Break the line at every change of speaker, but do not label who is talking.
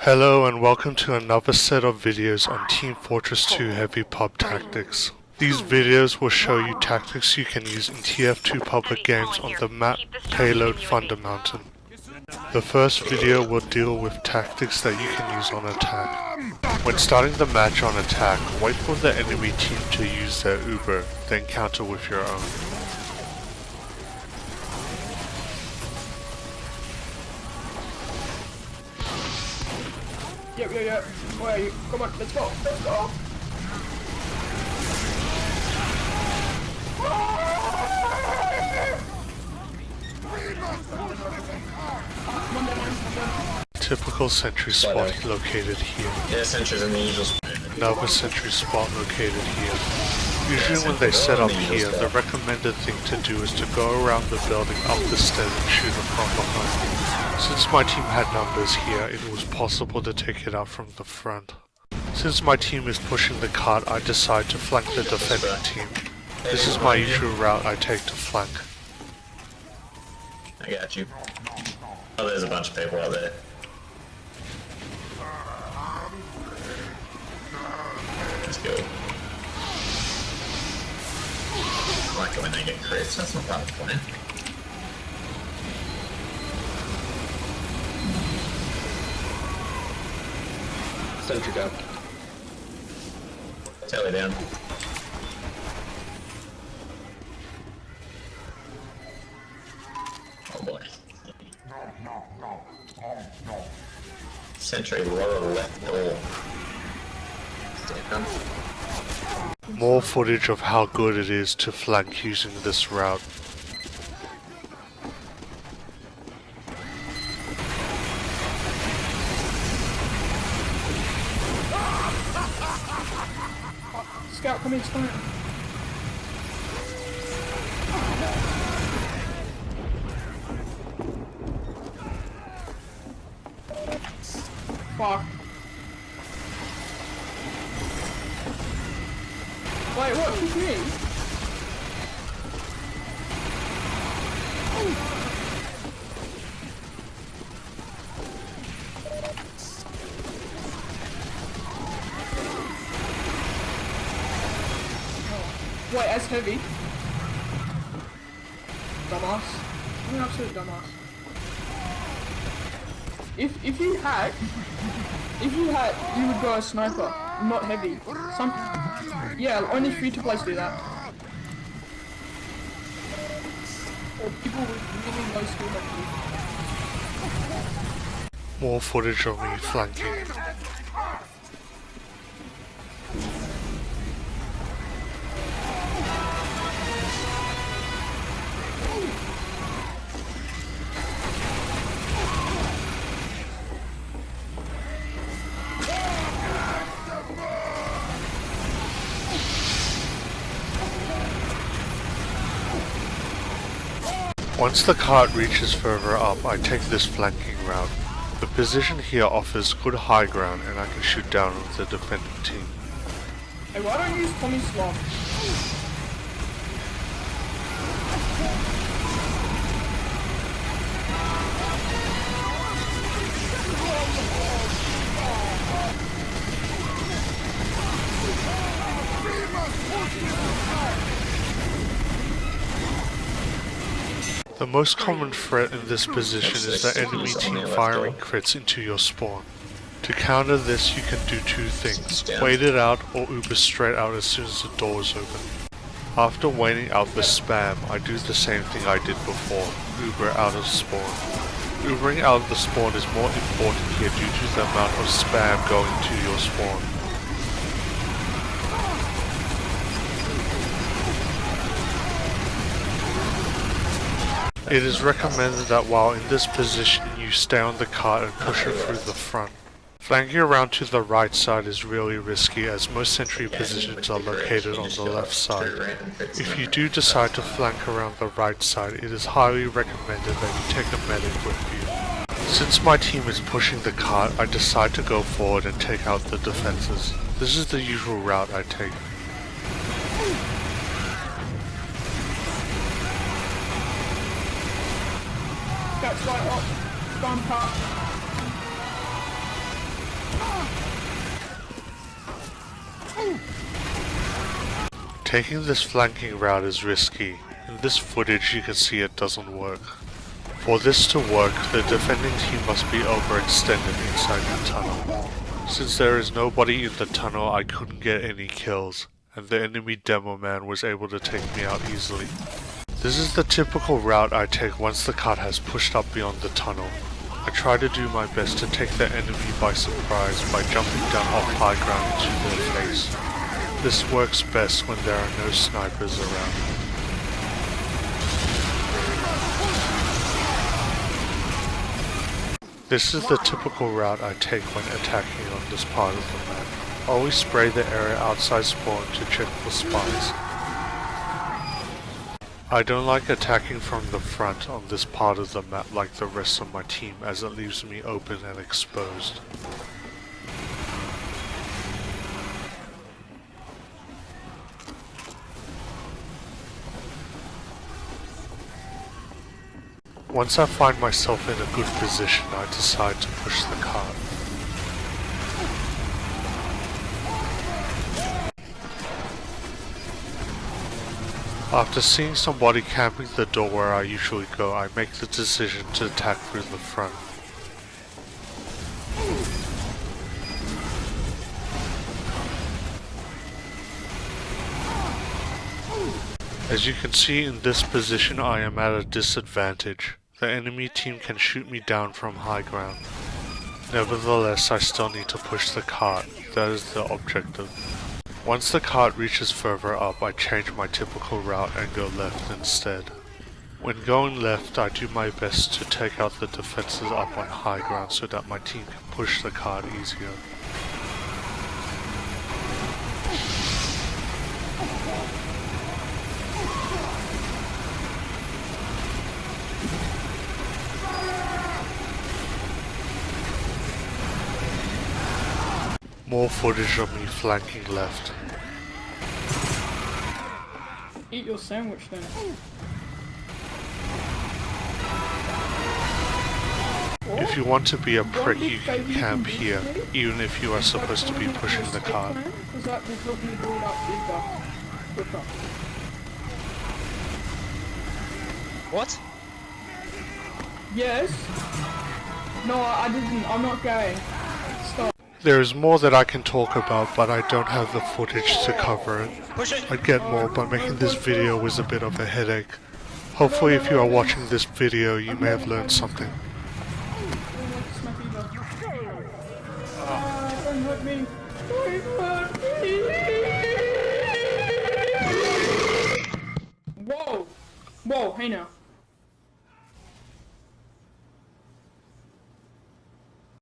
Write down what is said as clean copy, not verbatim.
Hello and welcome to another set of videos on Team Fortress 2 Heavy Pub Tactics. These videos will show you tactics you can use in TF2 public games on the map Payload Thunder Mountain. The first video will deal with tactics that you can use on attack. When starting the match on attack, wait for the enemy team to use their Uber, then counter with your own.
Yep. Where are you? Come on, let's go.
Typical sentry spot located here.
Yeah, sentries in the usual spot.
Another sentry spot located here. Usually when they set up here, the recommended thing to do is to go around the building up the stairs and shoot them from behind. Since my team had numbers here, it was possible to take it out from the front. Since my team is pushing the cart, I decide to flank the defending team. This is my usual route I take to flank.
I got you. Oh, there's a bunch of people out there. Let's go. I like it when they get crits, that's not part of the plan.
Sentry down.
Tally down. Oh boy. Sentry lower left door. Stay down.
More footage of how good it is to flank using this route.
Scout, come in, scout. Fuck. Wait, what? Who's me? Wait, as heavy. Dumbass. I'm an absolute dumbass. If you had, you would go a sniper, not heavy. Yeah, only free-to-plays do that. Or people with really low skill like you.
More footage of me flanking. Once the cart reaches further up, I take this flanking route. The position here offers good high ground and I can shoot down with the defending team.
Hey, why don't you use Tommy Slot?
The most common threat in this position is the enemy team firing crits into your spawn. To counter this, you can do two things: wait it out or Uber straight out as soon as the door is open. After waiting out the spam, I do the same thing I did before, Uber out of spawn. Ubering out of the spawn is more important here due to the amount of spam going to your spawn. It is recommended that while in this position you stay on the cart and push it through the front. Flanking around to the right side is really risky as most sentry positions are located on the left side. If you do decide to flank around the right side, it is highly recommended that you take a medic with you. Since my team is pushing the cart, I decide to go forward and take out the defenses. This is the usual route I take.
That's right up. Gun cut.
Taking this flanking route is risky. In this footage you can see it doesn't work. For this to work, the defending team must be overextended inside the tunnel. Since there is nobody in the tunnel, I couldn't get any kills, and the enemy demo man was able to take me out easily. This is the typical route I take once the cart has pushed up beyond the tunnel. I try to do my best to take the enemy by surprise by jumping down off high ground into their face. This works best when there are no snipers around. This is the typical route I take when attacking on this part of the map. Always spray the area outside spawn to check for spies. I don't like attacking from the front on this part of the map like the rest of my team, as it leaves me open and exposed. Once I find myself in a good position, I decide to push the cart. After seeing somebody camping the door where I usually go, I make the decision to attack through the front. As you can see, in this position I am at a disadvantage. The enemy team can shoot me down from high ground. Nevertheless, I still need to push the cart. That is the objective. Once the cart reaches further up, I change my typical route and go left instead. When going left, I do my best to take out the defenses up on high ground so that my team can push the cart easier. More footage of me flanking left.
Eat your sandwich then.
If you want to be a prick, you can camp here, even if you are supposed to be pushing the cart.
Because that will help me build up quicker.
What?
Yes. No, I didn't. I'm not gay. Stop.
There is more that I can talk about, but I don't have the footage to cover it.
Push it!
I'd get more, but making this video was a bit of a headache. Hopefully if you are watching this video, you may have learned something.
Don't hurt me. Don't hurt me. Whoa. Whoa, hey now.